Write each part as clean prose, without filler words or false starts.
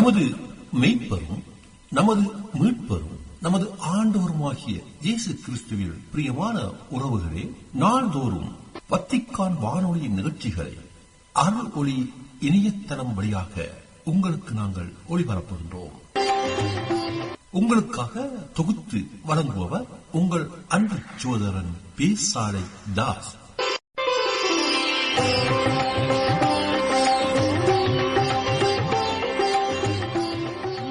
நமது மெய்ப்பரும் நமது மீட்பரும் நமது ஆண்டவருமாகிய இயேசு கிறிஸ்துவில் பிரியமான உறவுகளே, நாள்தோறும் வத்திக்கான் வானொலியின் நிகழ்ச்சிகளை அருள் ஒளி இணையதளம் வழியாக உங்களுக்கு நாங்கள் ஒளிபரப்புகின்றோம். உங்களுக்காக தொகுத்து வழங்குபவர் உங்கள் அன்பு சகோதரன் பேசாலை தாஸ்.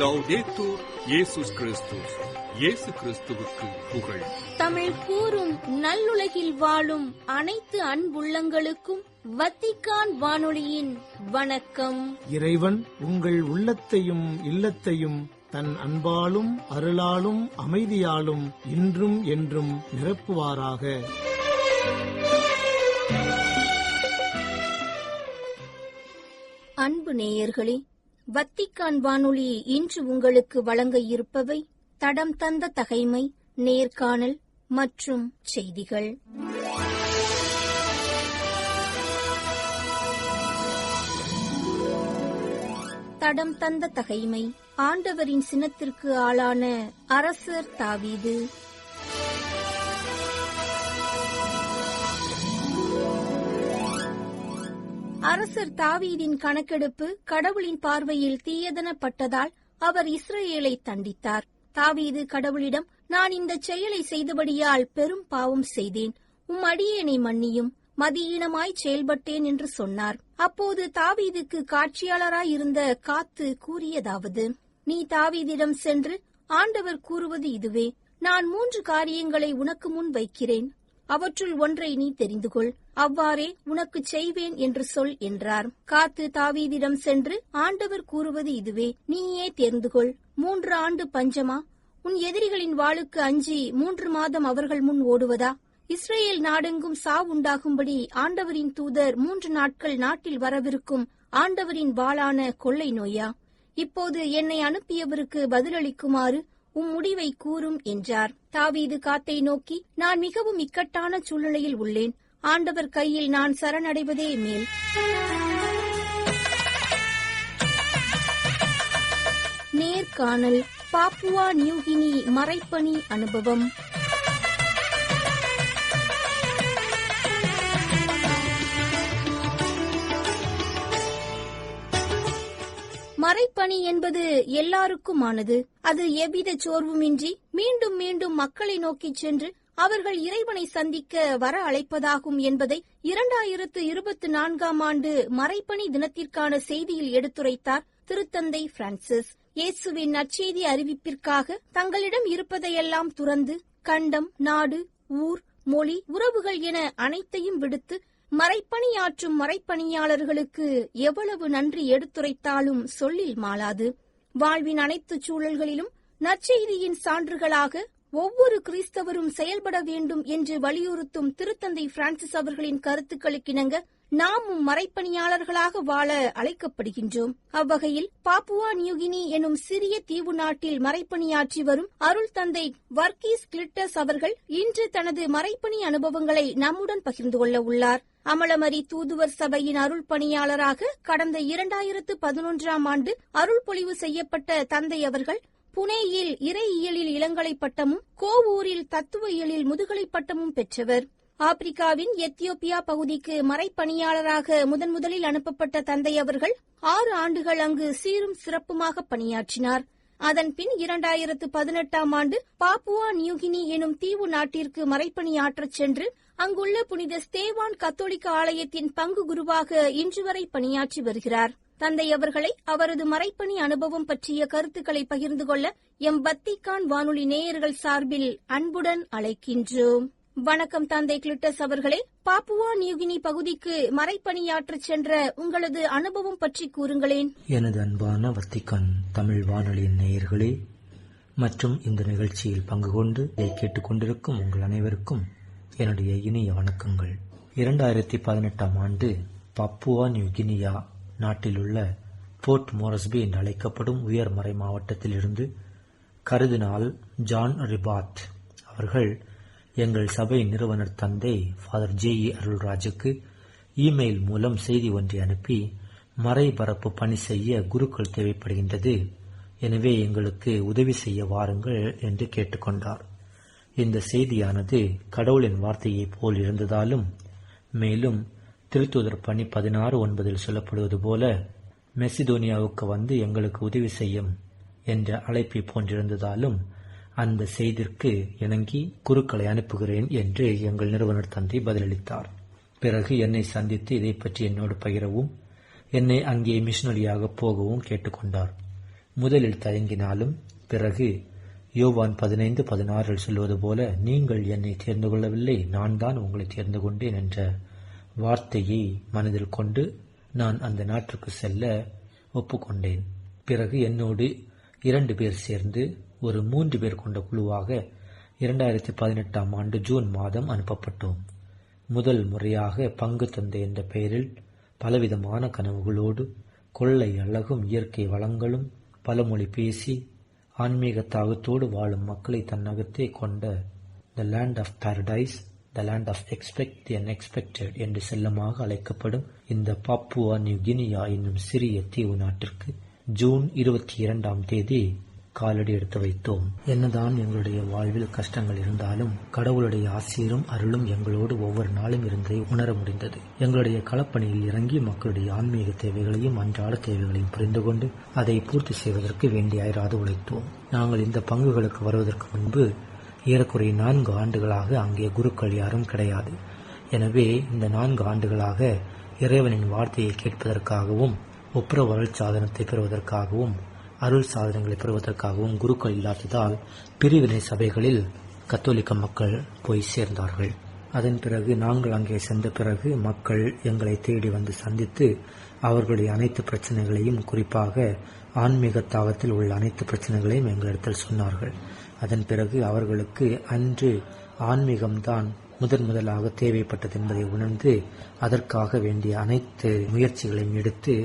லௌதேத்தூர் இயேசுஸ் கிறிஸ்துஸ். இயேசு கிறிஸ்துவுக்கு புகழ். தமிழ் கூறும் நல்லுலகில் வாழும் அனைத்து அன்புள்ளங்களுக்கும் வத்திக்கான் வானொலியின் வணக்கம். இறைவன் உங்கள் உள்ளத்தையும் இல்லத்தையும் தன் அன்பாலும் அருளாலும் அமைதியாலும் இன்றும் என்றும் நிரப்புவாராக. அன்பு நேயர்களே, வத்திக்கான் வானொலி இன்று உங்களுக்கு வழங்க இருப்பவை தடம் தந்த தகைமை, நேர்காணல் மற்றும் செய்திகள். தடம் தந்த தகைமை. ஆண்டவரின் சினத்திற்கு ஆளான அரசர் தாவீது. அரசர் தாவீதின் கணக்கெடுப்பு கடவுளின் பார்வையில் தீயதனப்பட்டதால் அவர் இஸ்ரேலை தண்டித்தார். தாவீது கடவுளிடம், நான் இந்த செயலை செய்தபடியால் பெரும் பாவம் செய்தேன், அடியேனை மன்னியும், மதியீனமாய் செயல்பட்டேன் என்று சொன்னார். அப்போது தாவீதுக்கு காட்சியாளராயிருந்த காத்து கூறியதாவது: நீ தாவீதிடம் சென்று, ஆண்டவர் கூறுவது இதுவே, நான் 3 காரியங்களை உனக்கு முன் வைக்கிறேன், அவற்றுள் ஒன்றை நீ தெரிந்து கொள், அவ்வாறே உனக்கு செய்வேன் என்று சொல் என்றார். காத்து தாவீதிடம் சென்று, ஆண்டவர் கூறுவது இதுவே, நீயே தேர்ந்து கொள், 3 ஆண்டு பஞ்சமா? உன் எதிரிகளின் வாளுக்கு அஞ்சி 3 மாதம் அவர்கள் முன் ஓடுவதா? இஸ்ரேல் நாடெங்கும் சாவுண்டாகும்படி ஆண்டவரின் தூதர் 3 நாட்கள் நாட்டில் வரவிருக்கும் ஆண்டவரின் வாளான கொள்ளை நோயா? இப்போது என்னை அனுப்பியவருக்கு பதிலளிக்குமாறு முடிவை கூறும் என்றார். தாவீது காத்தை நோக்கி, நான் மிகவும் இக்கட்டான சூழ்நிலையில் உள்ளேன், ஆண்டவர் கையில் நான் சரணடைவதே மேல். நேர்காணல். பாப்புவா நியூகினி மறைப்பணி அனுபவம். மறைப்பணி என்பது எல்லாருக்குமானது. அது எவ்வித சோர்வுமின்றி மீண்டும் மீண்டும் மக்களை நோக்கிச் சென்று அவர்கள் இறைவனை சந்திக்க வர அழைப்பதாகும் என்பதை 2024ஆம் ஆண்டு மறைப்பணி தினத்திற்கான செய்தியில் எடுத்துரைத்தார் திருத்தந்தை பிரான்சிஸ். இயேசுவின் நற்செய்தி அறிவிப்பிற்காக தங்களிடம் இருப்பதையெல்லாம் துறந்து கண்டம், நாடு, ஊர், மொழி, உறவுகள் என அனைத்தையும் விடுத்து மறைப்பணியாற்றும் மறைப்பணியாளர்களுக்கு எவ்வளவு நன்றி எடுத்துரைத்தாலும் சொல்லில் மாளாது. வாழ்வின் அனைத்து சூழல்களிலும் நற்செய்தியின் சான்றுகளாக ஒவ்வொரு கிறிஸ்தவரும் செயல்பட வேண்டும் என்று வலியுறுத்தும் திருத்தந்தை பிரான்சிஸ் அவர்களின் கருத்துக்களுக்கிணங்க நாமும் மறைப்பணியாளர்களாக வாழ அழைக்கப்படுகின்றோம். அவ்வகையில் பாப்புவா நியூகினி எனும் சிறிய தீவு நாட்டில் மறைப்பணியாற்றி வரும் அருள் தந்தை வர்கீஸ் கிளிட்டஸ் அவர்கள் இன்று தனது மறைப்பணி அனுபவங்களை நம்முடன் பகிர்ந்து கொள்ள உள்ளார். அமலமரி தூதுவர் சபையின் அருள் பணியாளராக கடந்த 2011ஆம் ஆண்டு அருள் பொழிவு செய்யப்பட்ட தந்தை அவர்கள் புனேயில் இறையியலில் இளங்கலை பட்டமும் கோவூரில் தத்துவ இயலில் முதுகலை பட்டமும் பெற்றவர். ஆப்பிரிக்காவின் எத்தியோப்பியா பகுதிக்கு மறைப்பணியாளராக முதலில் அனுப்பப்பட்ட தந்தை அவர்கள் 6 ஆண்டுகள் அங்கு சீரும் சிறப்புமாக பணியாற்றினார். அதன்பின் 2018ஆம் ஆண்டு பாப்புவா நியூகினி எனும் தீவு நாட்டிற்கு மறைப்பணியாற்றச் சென்று அங்குள்ள புனித ஸ்தேவான் கத்தோலிக்க ஆலயத்தின் பங்கு குருவாக இன்று வரை பணியாற்றி வருகிறார். தந்தை அவர்களை அவரது மறைப்பணி அனுபவம் பற்றிய கருத்துக்களை பகிர்ந்து கொள்ள எம் வத்திக்கான் வானொலி நேயர்கள் சார்பில் அன்புடன் அழைக்கின்றோம். வணக்கம் தந்தை கிளிட்டஸ் அவர்களே. பாப்புவா நியூகினி பகுதிக்கு மறைப்பணியாற்றச் சென்ற உங்களது அனுபவம் பற்றி கூறுங்களேன். எனது அன்பான வத்திக்கான் தமிழ் வானொலியின் நேயர்களே மற்றும் இந்த நிகழ்ச்சியில் பங்கு கொண்டு கேட்டுக் கொண்டிருக்கும் உங்கள் அனைவருக்கும் என்னுடைய இனிய வணக்கங்கள். 2018ஆம் ஆண்டு பாப்புவா நியூகினியா நாட்டிலுள்ள போர்ட் மோரஸ்பி என்று அழைக்கப்படும் உயர்மறை மாவட்டத்திலிருந்து கர்தினால் ஜான் ரிபாத் அவர்கள் எங்கள் சபை நிறுவனர் தந்தை ஃபாதர் ஜே.இ. அருள்ராஜுக்கு இமெயில் மூலம் செய்தி ஒன்றை அனுப்பி மறைபரப்பு பணி செய்ய குருக்கள் தேவைப்படுகின்றது. எனவே எங்களுக்கு உதவி செய்ய வாருங்கள் என்று கேட்டுக்கொண்டார். இந்த செய்தியானது கடவுளின் வார்த்தையைப் போல் இருந்ததாலும், மேலும் திருத்தூதர் பணி 16:9 சொல்லப்படுவது போல மெசிடோனியாவுக்கு வந்து எங்களுக்கு உதவி செய்யும் என்ற அழைப்பை போன்றிருந்ததாலும் அந்த செய்திற்கு இணங்கி குருக்களை அனுப்புகிறேன் என்று எங்கள் நிறுவனர் தந்தை பதிலளித்தார். பிறகு என்னை சந்தித்து இதை பற்றி என்னோடு பகிரவும் என்னை அங்கே மிஷனரியாக போகவும் கேட்டுக்கொண்டார். முதலில் தயங்கினாலும் பிறகு யோவான் 15:16 சொல்வது போல, நீங்கள் என்னை தேர்ந்து கொள்ளவில்லை, நான் தான் உங்களை தேர்ந்து கொண்டேன் என்ற வார்த்தையை மனதில் கொண்டு நான் அந்த நாட்டிற்கு செல்ல ஒப்புக்கொண்டேன். பிறகு என்னோடு 2 பேர் சேர்ந்து ஒரு 3 பேர் கொண்ட குழுவாக 2018 ஆண்டு ஜூன் மாதம் அனுப்பப்பட்டோம். முதல் முறையாக பங்கு தந்தை என்ற பெயரில் பலவிதமான கனவுகளோடு கொள்ளை அழகும் இயற்கை வளங்களும் பலமொழி பேசி ஆன்மீக தாகத்தோடு வாழும் மக்களை தன்னகத்தே கொண்ட the land of paradise, the land of expect the unexpected என்று செல்லமாக அழைக்கப்படும் இந்த பாப்புவா நியூ கினியா என்னும் சிறிய தீவு நாட்டிற்கு ஜூன் 22 காலடி எடுத்து வைத்தோம். என்னதான் எங்களுடைய வாழ்வில் கஷ்டங்கள் இருந்தாலும் கடவுளுடைய ஆசீரும் அருளும் எங்களோடு ஒவ்வொரு நாளும் இருந்ததை உணர முடிந்தது. எங்களுடைய களப்பணியில் இறங்கி மக்களுடைய ஆன்மீக தேவைகளையும் அன்றாட தேவைகளையும் புரிந்து கொண்டு அதை பூர்த்தி செய்வதற்கு வேண்டிய அயராது உழைத்தோம். நாங்கள் இந்த பங்குகளுக்கு வருவதற்கு முன்பு ஏறக்குறைய 4 ஆண்டுகளாக அங்கே குருக்கள் யாரும் கிடையாது. எனவே இந்த 4 ஆண்டுகளாக இறைவனின் வார்த்தையை கேட்பதற்காகவும் ஒப்புரவு அருள் சாதனத்தை பெறுவதற்காகவும் அருள் சாதனங்களை பெறுவதற்காகவும் குருக்கள் இல்லாததால் பிரிவினை சபைகளில் கத்தோலிக்க மக்கள் போய் சேர்ந்தார்கள். அதன் பிறகு நாங்கள் அங்கே சென்ற பிறகு மக்கள் எங்களை தேடி வந்து சந்தித்து அவர்களுடைய அனைத்து பிரச்சனைகளையும், குறிப்பாக ஆன்மீக தாகத்தில் உள்ள அனைத்து பிரச்சனைகளையும் எங்களிடத்தில் சொன்னார்கள். அதன் பிறகு அவர்களுக்கு அன்று ஆன்மீகம்தான் முதலாக தேவைப்பட்டது என்பதை உணர்ந்து அதற்காக வேண்டிய அனைத்து முயற்சிகளையும் எடுத்து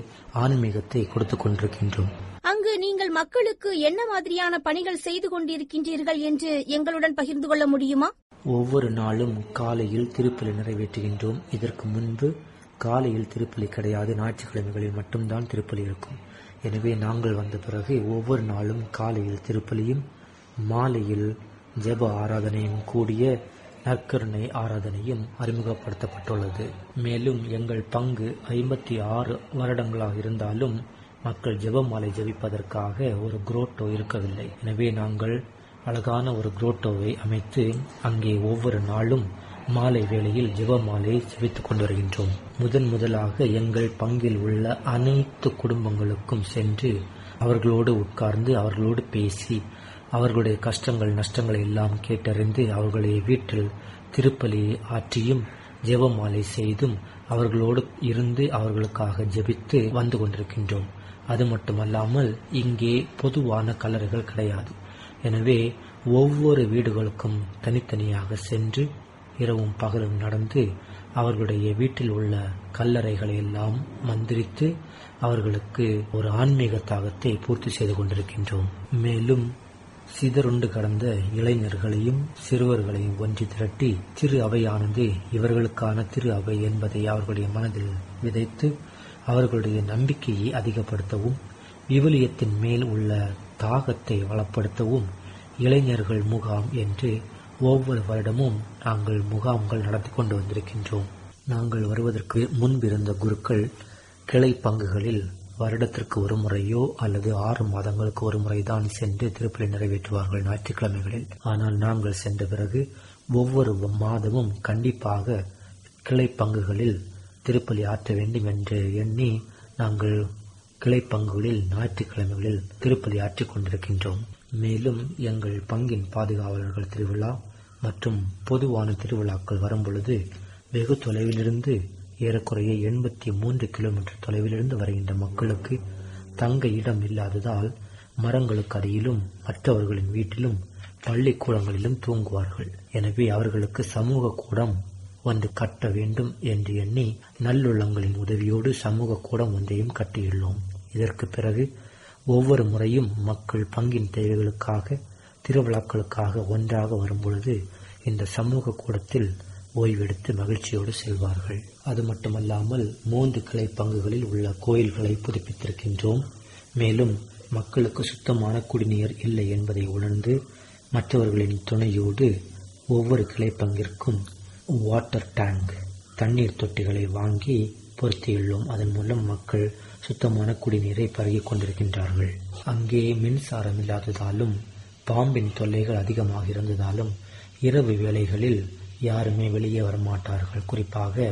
ஆன்மீகத்தை கொடுத்து கொண்டிருக்கின்றோம். அங்கு நீங்கள் மக்களுக்கு என்ன மாதிரியான பணிகள் செய்து கொண்டிருக்கின்றீர்கள் என்று எங்களுடன் பகிர்ந்து கொள்ள முடியுமா? ஒவ்வொரு நாளும் காலையில் திருப்பலி நிறைவேற்றுகின்றோம். இதற்கு முன்பு காலையில் திருப்பலி கிடையாது, ஞாயிற்றுக்கிழமைகளில் மட்டும்தான் திருப்பலி இருக்கும். எனவே நாங்கள் வந்த பிறகு ஒவ்வொரு நாளும் காலையில் திருப்பலியும் மாலையில் ஜெப ஆராதனையும் கூடிய நற்கருணை ஆராதனையும் அறிமுகப்படுத்தப்பட்டுள்ளது. மேலும் எங்கள் பங்கு 56 வருடங்களாக இருந்தாலும் மக்கள் ஜெபமாலை ஜெபிப்பதற்காக ஒரு குரோட்டோ இருக்கவில்லை. எனவே நாங்கள் அழகான ஒரு குரோட்டோவை அமைத்து அங்கே ஒவ்வொரு நாளும் மாலை வேளையில் ஜெபமாலை ஜெபித்துக் கொண்டு வருகின்றோம். முதலாக எங்கள் பங்கில் உள்ள அனைத்து குடும்பங்களுக்கும் சென்று அவர்களோடு உட்கார்ந்து அவர்களோடு பேசி அவர்களுடைய கஷ்டங்கள் நஷ்டங்களை எல்லாம் கேட்டறிந்து அவர்களுடைய வீட்டில் திருப்பலி ஆற்றியும் ஜெபமாலை செய்தும் அவர்களோடு இருந்து அவர்களுக்காக ஜெபித்து வந்து கொண்டிருக்கின்றோம். அது மட்டுமல்லாமல் இங்கே பொதுவான கல்லறைகள் கிடையாது. எனவே ஒவ்வொரு வீடுகளுக்கும் தனித்தனியாக சென்று இரவும் பகலும் நடந்து அவர்களுடைய வீட்டில் உள்ள கல்லறைகளை எல்லாம் மந்திரித்து அவர்களுக்கு ஒரு ஆன்மீக தாகத்தை பூர்த்தி செய்து கொண்டிருக்கின்றோம். மேலும் சிதறுண்டு கடந்த இளைஞர்களையும் சிறுவர்களையும் ஒன்றி திரட்டி திரு அவையானது இவர்களுக்கான திரு அவை என்பதை அவர்களுடைய மனதில் விதைத்து அவர்களுடைய நம்பிக்கையை அதிகப்படுத்தவும் விவிலியத்தின் மேல் உள்ள தாகத்தை வளப்படுத்தவும் இளைஞர்கள் முகாம் என்று ஒவ்வொரு வருடமும் நாங்கள் முகாம்கள் நடத்தி கொண்டு வந்திருக்கின்றோம். நாங்கள் வருவதற்கு முன்பிருந்த குருக்கள் கிளை பங்குகளில் வருடத்திற்கு ஒரு முறையோ அல்லது 6 மாதங்களுக்கு ஒரு முறைதான் சென்று திருப்பலி நிறைவேற்றுவார்கள் ஞாயிற்றுக்கிழமைகளில். ஆனால் நாங்கள் சென்ற பிறகு ஒவ்வொரு மாதமும் கண்டிப்பாக கிளை பங்குகளில் திருப்பலி ஆற்ற வேண்டும் என்று எண்ணி நாங்கள் கிளை பங்குகளில் ஞாயிற்றுக்கிழமைகளில் திருப்பலி ஆற்றிக் கொண்டிருக்கின்றோம். மேலும் எங்கள் பங்கின் பாதுகாவலர்கள் திருவிழா மற்றும் பொதுவான திருவிழாக்கள் வரும்பொழுது வெகு தொலைவிலிருந்து ஏறக்குறைய 83 கிலோமீட்டர் தொலைவிலிருந்து வருகின்ற மக்களுக்கு தங்க இடம் இல்லாததால் மரங்களுக்கு அடியிலும் மற்றவர்களின் வீட்டிலும் பள்ளிக்கூடங்களிலும் தூங்குவார்கள். எனவே அவர்களுக்கு சமூக கூடம் ஒன்று கட்ட வேண்டும் என்று எண்ணி நல்லுள்ளங்களின் உதவியோடு சமூக கூடம் ஒன்றையும் கட்டியுள்ளோம். இதற்கு பிறகு ஒவ்வொரு முறையும் மக்கள் பங்கின் தேவைகளுக்காக திருவிழாக்களுக்காக ஒன்றாக வரும்பொழுது இந்த சமூக கூடத்தில் ஓய்வெடுத்து மகிழ்ச்சியோடு செல்வார்கள். அது மட்டுமல்லாமல் 3 கிளை பங்குகளில் உள்ள கோயில்களை புதுப்பித்திருக்கின்றோம். மேலும் மக்களுக்கு சுத்தமான குடிநீர் இல்லை என்பதை உணர்ந்து மற்றவர்களின் துணையோடு ஒவ்வொரு கிளை பங்கிற்கும் வாட்டர் டேங்க் தண்ணீர் தொட்டிகளை வாங்கி பொருத்தியுள்ளோம். அதன் மூலம் மக்கள் சுத்தமான குடிநீரை பருகிக் கொண்டிருக்கின்றார்கள். அங்கே மின்சாரம் இல்லாததாலும் பாம்பின் தொல்லைகள் அதிகமாக இருந்ததாலும் இரவு வேளைகளில் யாருமே வெளியே வரமாட்டார்கள். குறிப்பாக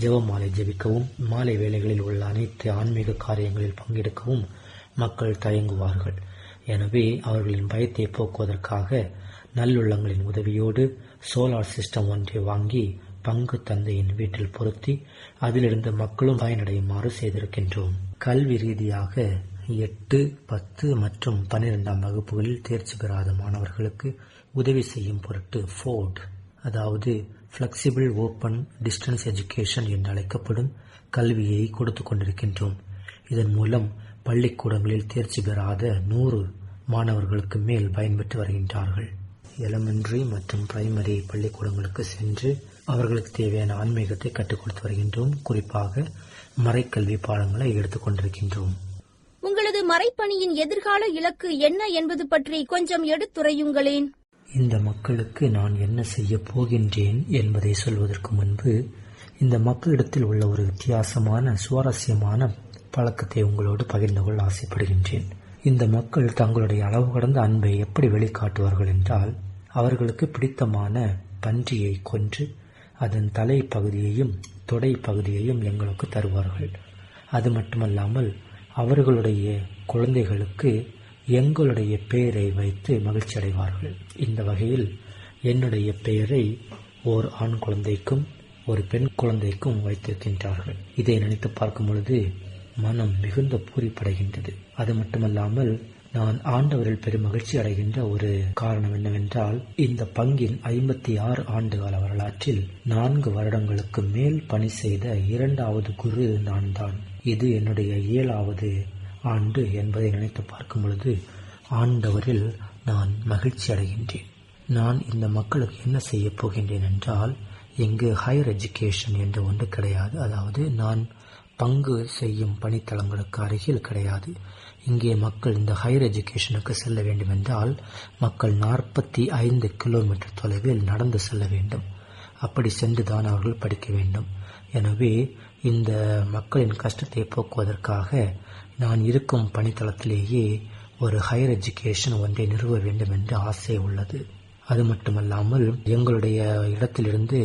ஜெபமாலை ஜெபிக்கவும் மாலை வேளைகளில் உள்ள அனைத்து ஆன்மீக காரியங்களில் பங்கெடுக்கவும் மக்கள் தயங்குவார்கள். எனவே அவர்களின் பயத்தை போக்குவதற்காக நல்லுள்ளங்களின் உதவியோடு சோலார் சிஸ்டம் ஒன்றை வாங்கி பங்கு தந்தையின் வீட்டில் பொருத்தி அதிலிருந்து மக்களும் பயனடையுமாறு செய்திருக்கின்றோம். கல்வி ரீதியாக 8, 10 மற்றும் 12ஆம் வகுப்புகளில் தேர்ச்சி பெறாத மாணவர்களுக்கு உதவி செய்யும் பொருட்டு ஃபோர்ட், அதாவது ஃபிளெக்சிபிள் ஓப்பன் டிஸ்டன்ஸ் எஜுகேஷன் என்று அழைக்கப்படும் கல்வியை கொடுத்து கொண்டிருக்கின்றோம். இதன் மூலம் பள்ளிக்கூடங்களில் தேர்ச்சி பெறாத 100 மாணவர்களுக்கு மேல் பயன்பெற்று வருகின்றார்கள். எலிமெண்டரி மற்றும் பிரைமரி பள்ளிக்கூடங்களுக்கு சென்று அவர்களுக்கு தேவையான ஆன்மீகத்தை கற்றுக் கொடுத்து வருகின்றோம். குறிப்பாக மறைக்கல்வி பாடங்களை எடுத்துக் கொண்டிருக்கின்றோம். உங்களது மறைப்பணியின் எதிர்கால இலக்கு என்ன என்பது பற்றி கொஞ்சம் எடுத்துரையுங்களேன். இந்த மக்களுக்கு நான் என்ன செய்ய போகின்றேன் என்பதை சொல்வதற்கு முன்பு இந்த மக்களிடத்தில் உள்ள ஒரு வித்தியாசமான சுவாரஸ்யமான பழக்கத்தை உங்களோடு பகிர்ந்து கொள்ள ஆசைப்படுகின்றேன். இந்த மக்கள் தங்களுடைய அளவு கடந்த அன்பை எப்படி வெளிக்காட்டுவார்கள் என்றால், அவர்களுக்கு பிடித்தமான பன்றியை கொன்று அதன் தலை பகுதியையும் தொடை பகுதியையும் எங்களுக்கு தருவார்கள். அது மட்டுமல்லாமல் அவர்களுடைய குழந்தைகளுக்கு எங்களுடைய பெயரை வைத்து மகிழ்ச்சி அடைவார்கள். இந்த வகையில் என்னுடைய பெயரை ஓர் ஆண் குழந்தைக்கும் ஒரு பெண் குழந்தைக்கும் வைத்திருக்கின்றார்கள். இதை நினைத்து பார்க்கும் பொழுது மனம் மிகுந்த பூரிப்படைகின்றது. அது மட்டுமல்லாமல் நான் ஆண்டவரில் பெரும் மகிழ்ச்சி அடைகின்ற ஒரு காரணம் என்னவென்றால், இந்த பங்கின் 56 ஆண்டுகால வரலாற்றில் 4 வருடங்களுக்கு மேல் பணி செய்த 2வது குரு நான் தான். இது என்னுடைய 7வது ஆண்டு என்பதை நினைத்து பார்க்கும் பொழுது ஆண்டவரில் நான் மகிழ்ச்சி அடைகின்றேன். நான் இந்த மக்களுக்கு என்ன செய்ய போகின்றேன் என்றால், இங்கு ஹையர் எஜுகேஷன் என்று ஒன்று கிடையாது. அதாவது நான் பங்கு செய்யும் பணித்தளங்களுக்கு அருகில் கிடையாது. இங்கே மக்கள் இந்த ஹையர் எஜுகேஷனுக்கு செல்ல வேண்டும் என்றால் மக்கள் 45 கிலோமீட்டர் தொலைவில் நடந்து செல்ல வேண்டும். அப்படி சென்றுதான் அவர்கள் படிக்க வேண்டும். எனவே இந்த மக்களின் கஷ்டத்தை போக்குவதற்காக நான் இருக்கும் பணித்தளத்திலேயே ஒரு ஹையர் எஜுகேஷன் ஒன்றை நிறுவ வேண்டும் என்று ஆசை உள்ளது. அது மட்டுமல்லாமல் எங்களுடைய இடத்திலிருந்து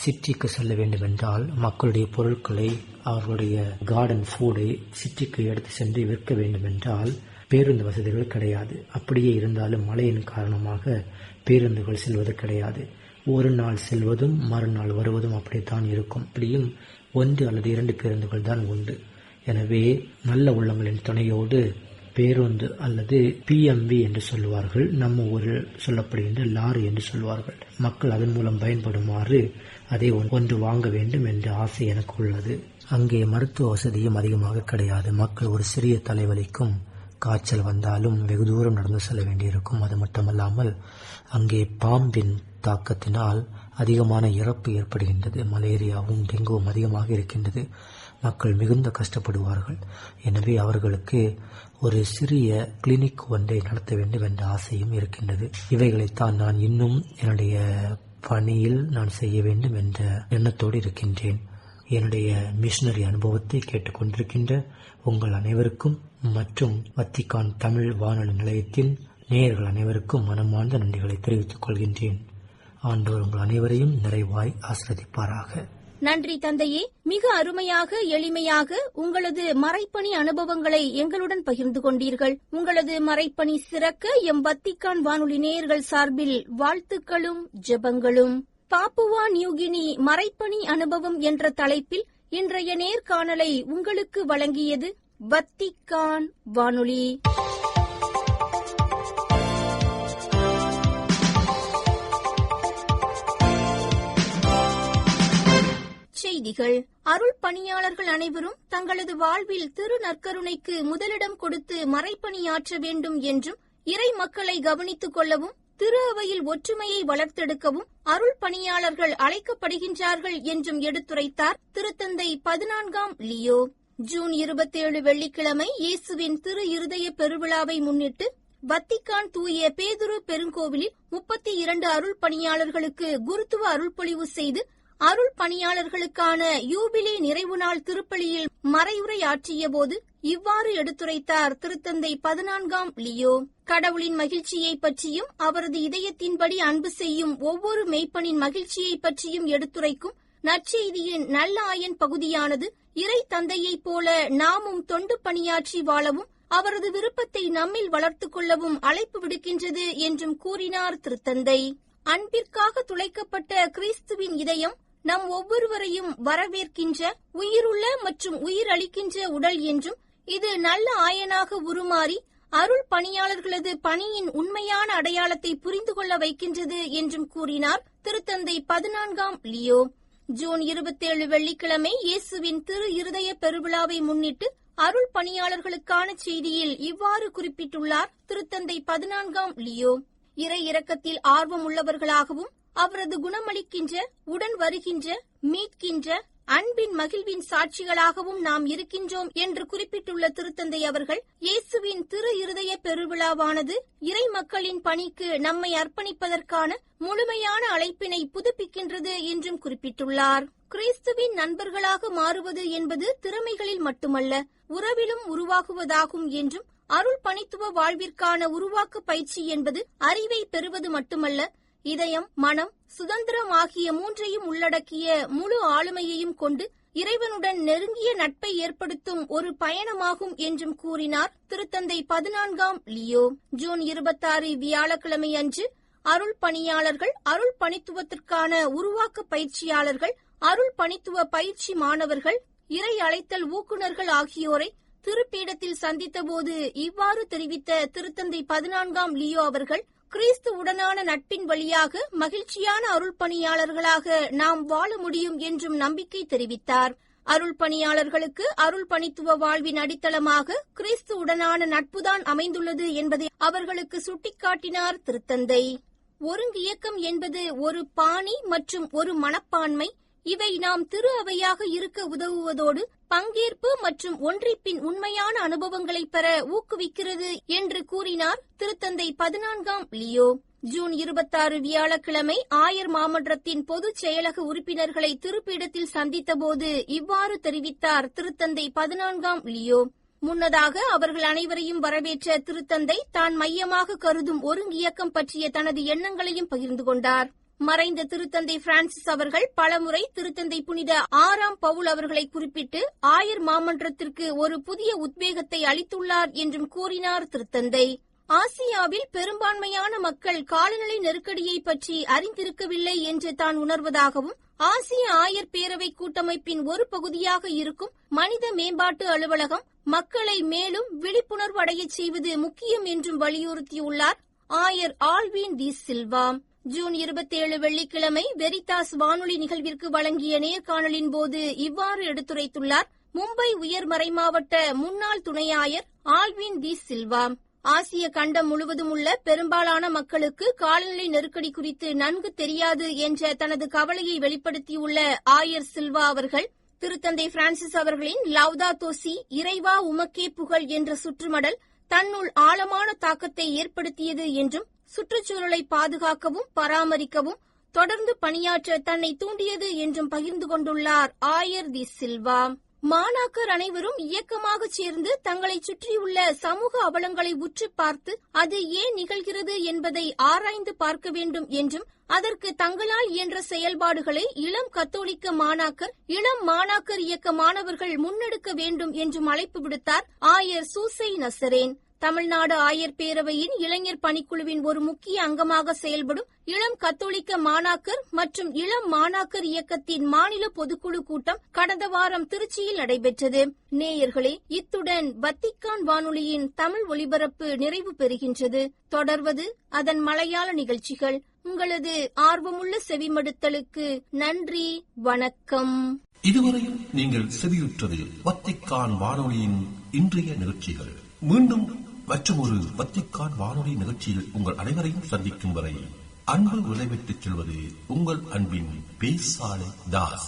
சிட்டிக்கு செல்ல வேண்டும் என்றால் மக்களுடைய பொருட்களை, அவர்களுடைய கார்டன் ஃபுட்டை சிட்டிக்கு எடுத்து சென்று விற்க வேண்டும் என்றால் பேருந்து வசதிகள் கிடையாது. அப்படியே இருந்தாலும் மழையின் காரணமாக பேருந்துகள் செல்வது கிடையாது. ஒரு நாள் செல்வதும் மறுநாள் வருவதும் அப்படித்தான் இருக்கும். அப்படியும் 1 அல்லது 2 பேருந்துகள் தான் உண்டு. எனவே நல்ல உள்ளங்களின் துணையோடு பேருந்து அல்லது PMV என்று சொல்லுவார்கள், நம்ம ஊரில் சொல்லப்படுகின்ற லாரி என்று சொல்வார்கள், மக்கள் அதன் மூலம் பயன்படுமாறு அதை ஒன்று வாங்க வேண்டும் என்ற ஆசை எனக்கு உள்ளது. அங்கே மருத்துவ வசதியும் அதிகமாக கிடையாது. மக்கள் ஒரு சிறிய தலைவலிக்கும் காய்ச்சல் வந்தாலும் வெகு தூரம் நடந்து செல்ல வேண்டியிருக்கும். அது மட்டுமல்லாமல் அங்கே பாம்பின் தாக்கத்தினால் அதிகமான இறப்பு ஏற்படுகின்றது. மலேரியாவும் டெங்குவும் அதிகமாக இருக்கின்றது. மக்கள் மிகுந்த கஷ்டப்படுவார்கள். எனவே அவர்களுக்கு ஒரு சிறிய கிளினிக் ஒன்றை நடத்த வேண்டும் என்ற ஆசையும் இருக்கின்றது. இவைகளைத்தான் நான் இன்னும் என்னுடைய பணியில் நான் செய்ய வேண்டும் என்ற எண்ணத்தோடு இருக்கின்றேன். என்னுடைய மிஷனரி அனுபவத்தை கேட்டுக்கொண்டிருக்கின்ற உங்கள் அனைவருக்கும் மற்றும் வத்திக்கான் தமிழ் வானொலி நிலையத்தின் நேயர்கள் அனைவருக்கும் மனமார்ந்த நன்றிகளை தெரிவித்துக் கொள்கின்றேன். ஆண்டவர் உங்கள் அனைவரையும் நிறைவாய் ஆசீர்வதிப்பாராக. நன்றி தந்தையே. மிக அருமையாக எளிமையாக உங்களது மறைப்பணி அனுபவங்களை எங்களுடன் பகிர்ந்து கொண்டீர்கள். உங்களது மறைப்பணி சிறக்க எம் வத்திக்கான் வானொலி நேயர்கள் சார்பில் வாழ்த்துக்களும் ஜெபங்களும். பாப்புவா நியூகினி மறைப்பணி அனுபவம் என்ற தலைப்பில் இன்றைய நேர்காணலை உங்களுக்கு வழங்கியது வத்திக்கான் வானொலி. செய்திகள். அருள் பணியாளர்கள் அனைவரும் தங்களது வாழ்வில் திரு நற்கருணைக்கு முதலிடம் கொடுத்து மறைப்பணியாற்ற வேண்டும் என்றும், இறை மக்களை கவனித்துக் கொள்ளவும் திரு அவையில் ஒற்றுமையை வளர்த்தெடுக்கவும் அருள் பணியாளர்கள் அழைக்கப்படுகின்றார்கள் என்றும் எடுத்துரைத்தார் திருத்தந்தை 14ஆம் லியோ. ஜூன் 27 வெள்ளிக்கிழமை இயேசுவின் திரு இருதய பெருவிழாவை முன்னிட்டு வத்திக்கான் தூய பேதுரு பெருங்கோவிலில் 32 அருள் பணியாளர்களுக்கு குருத்துவ அருள்பொழிவு செய்து அருள் பணியாளர்களுக்கான யூபிலி நிறைவு நாள் திருப்பலியில் மறையுரையாற்றிய போது இவ்வாறு எடுத்துரைத்தார் திருத்தந்தை 14ஆம் லியோ. கடவுளின் மகிழ்ச்சியை பற்றியும் அவரது இதயத்தின்படி அன்பு செய்யும் ஒவ்வொரு மெய்ப்பனின் மகிழ்ச்சியை பற்றியும் எடுத்துரைக்கும் நற்செய்தியின் நல்ல ஆயன் பகுதியானது இறை தந்தையைப் போல நாமும் தொண்டு பணியாற்றி வாழவும் அவரது விருப்பத்தை நம்மில் வளர்த்துக் கொள்ளவும் அழைப்பு விடுக்கின்றது என்றும் கூறினார் திருத்தந்தை. அன்பிற்காக துளைக்கப்பட்ட கிறிஸ்துவின் இதயம் நம் ஒவ்வொருவரையும் வரவேற்கின்ற உயிருள்ள மற்றும் உயிர் அளிக்கின்ற உடல் என்றும் இது நல்ல ஆயனாக உருமாறி அருள் பணியாளர்களது பணியின் உண்மையான அடையாளத்தை புரிந்து கொள்ள வைக்கின்றது என்றும் கூறினார் திருத்தந்தை 14ஆம் லியோ. ஜூன் 27 வெள்ளிக்கிழமை இயேசுவின் திரு இருதய பெருவிழாவை முன்னிட்டு அருள் பணியாளர்களுக்கான செய்தியில் இவ்வாறு குறிப்பிட்டுள்ளார் திருத்தந்தை 14ஆம் லியோ. இறை இரக்கத்தில் ஆர்வம் உள்ளவர்களாகவும் அவரது குணமளிக்கின்ற, உடன் வருகின்ற, மீட்கின்ற, அன்பின் மகிழ்வின் சாட்சிகளாகவும் நாம் இருக்கின்றோம் என்று குறிப்பிட்டுள்ள திருத்தந்தை அவர்கள் இயேசுவின் திரு இருதய பெருவிழாவானது இறை மக்களின் பணிக்கு நம்மை அர்ப்பணிப்பதற்கான முழுமையான அழைப்பினை புதுப்பிக்கின்றது என்றும் குறிப்பிட்டுள்ளார். கிறிஸ்துவின் நண்பர்களாக மாறுவது என்பது திறமைகளில் மட்டுமல்ல, உறவிலும் உருவாகுவதாகும் என்றும் அருள் பணித்துவ வாழ்விற்கான உருவாக்க பயிற்சி என்பது அறிவை பெறுவது மட்டுமல்ல, இதயம், மனம், சுதந்திரம் ஆகிய மூன்றையும் உள்ளடக்கிய முழு ஆளுமையையும் கொண்டு இறைவனுடன் நெருங்கிய நட்பை ஏற்படுத்தும் ஒரு பயணமாகும் என்றும் கூறினார் திருத்தந்தை 14ஆம் லியோ. ஜூன் 26 வியாழக்கிழமை அன்று அருள் பணியாளர்கள், அருள் பணித்துவத்திற்கான உருவாக்க பயிற்சியாளர்கள், அருள் பணித்துவ பயிற்சி மாணவர்கள், இறை அழைத்தல் ஊக்குநர்கள் ஆகியோரை திருப்பீடத்தில் சந்தித்தபோது இவ்வாறு தெரிவித்த திருத்தந்தை 14ஆம் லியோ அவர்கள் கிறிஸ்து உடனான நட்பின் வழியாக மகிழ்ச்சியான அருள் பணியாளர்களாக நாம் வாழ முடியும் என்றும் நம்பிக்கை தெரிவித்தார். அருள் பணியாளர்களுக்கு அருள் பணித்துவ வாழ்வின் அடித்தளமாக கிறிஸ்து உடனான நட்புதான் அமைந்துள்ளது என்பதை அவர்களுக்கு சுட்டிக்காட்டினார் திருத்தந்தை. ஒருங்கியக்கம் என்பது ஒரு பாணி மற்றும் ஒரு மனப்பான்மை. இவை நாம் திரு அவையாக இருக்க உதவுவதோடு பங்கேற்பு மற்றும் ஒன்றிப்பின் உண்மையான அனுபவங்களை பெற ஊக்குவிக்கிறது என்று கூறினார் திருத்தந்தை 14ஆம் லியோ. ஜூன் 26 வியாழக்கிழமை ஆயர் மாமன்றத்தின் பொதுச் செயலக உறுப்பினர்களை திருப்பீடத்தில் சந்தித்தபோது இவ்வாறு தெரிவித்தார் திருத்தந்தை 14ஆம் லியோ. முன்னதாக அவர்கள் அனைவரையும் வரவேற்ற திருத்தந்தை தான் மையமாக கருதும் ஒருங்கியக்கம் பற்றிய தனது எண்ணங்களையும் பகிர்ந்து கொண்டார். மறைந்த திருத்தந்தை பிரான்சிஸ் அவர்கள் பலமுறை திருத்தந்தை புனித 6ஆம் பவுல் அவர்களை குறிப்பிட்டு ஆயர் மாமன்றத்திற்கு ஒரு புதிய உத்வேகத்தை அளித்துள்ளார் என்றும் கூறினார் திருத்தந்தை. ஆசியாவில் பெரும்பான்மையான மக்கள் காலநிலை நெருக்கடியை பற்றி அறிந்திருக்கவில்லை என்று தான் உணர்வதாகவும், ஆசிய ஆயர் பேரவை கூட்டமைப்பின் ஒரு பகுதியாக இருக்கும் மனித மேம்பாட்டு அலுவலகம் மக்களை மேலும் விழிப்புணர்வு அடையச் செய்வது முக்கியம் என்றும் வலியுறுத்தியுள்ளார் ஆயர் ஆல்வின் டி சில்வா. ஜூன் 27 வெள்ளிக்கிழமை வெரிதாஸ் வானொலி நிகழ்விற்கு வழங்கிய நேர்காணலின் போது இவ்வாறு எடுத்துரைத்துள்ளார் மும்பை உயர் மறைமாவட்ட முன்னாள் துணை ஆயர் ஆல்வின் டி சில்வா. ஆசிய கண்டம் முழுவதும் உள்ள பெரும்பாலான மக்களுக்கு காலநிலை நெருக்கடி குறித்து நன்கு தெரியாது என்ற தனது கவலையை வெளிப்படுத்தியுள்ள ஆயர் சில்வா அவர்கள் திருத்தந்தை பிரான்சிஸ் அவர்களின் லவ்தாதோ சி, இறைவா உமக்கே புகழ் என்ற சுற்றுமடல் தன்னுள் ஆழமான தாக்கத்தை ஏற்படுத்தியது என்றும், சுற்றுச்சூழலை பாதுகாக்கவும் பராமரிக்கவும் தொடர்ந்து பணியாற்ற தன்னை தூண்டியது என்றும் பகிர்ந்து கொண்டுள்ளார் ஆயர் தி சில்வா. மாணாக்கர் அனைவரும் இயக்கமாக சேர்ந்து தங்களை சுற்றியுள்ள சமூக அவலங்களை உற்று பார்த்து அது ஏன் நிகழ்கிறது என்பதை ஆராய்ந்து பார்க்க வேண்டும் என்றும், அதற்கு தங்களால் இயன்ற செயல்பாடுகளை இளம் கத்தோலிக்க மாணாக்கர், இளம் மாணாக்கர் இயக்க மாணவர்கள் முன்னெடுக்க வேண்டும் என்றும் அழைப்பு விடுத்தார் ஆயர் சூசை நசரேன். தமிழ்நாடு ஆயர் பேரவையின் இளைஞர் பணிக்குழுவின் ஒரு முக்கிய அங்கமாக செயல்படும் இளம் கத்தோலிக்க மாணாக்கர் மற்றும் இளம் மாணாக்கர் இயக்கத்தின் மாநில பொதுக்குழு கூட்டம் கடந்த வாரம் திருச்சியில் நடைபெற்றது. நேயர்களே, இத்துடன் வத்திக்கான் வானொலியின் தமிழ் ஒலிபரப்பு நிறைவு பெறுகின்றது. தொடர்வது அதன் மலையாள நிகழ்ச்சிகள். உங்களது ஆர்வமுள்ள செவிமடுத்தலுக்கு நன்றி, வணக்கம். இதுவரையும் நீங்கள் செவியுற்றது வத்திக்கான் வானொலியின் இன்றைய நிகழ்ச்சிகள். மீண்டும் மற்றும் ஒரு வத்திக்கான் வானொலி நிகழ்ச்சியில் உங்கள் அனைவரையும் சந்திக்கும் வரை அன்பு விடைபெற்றுச் செல்வது உங்கள் அன்பின் பேசாலை தாஸ்.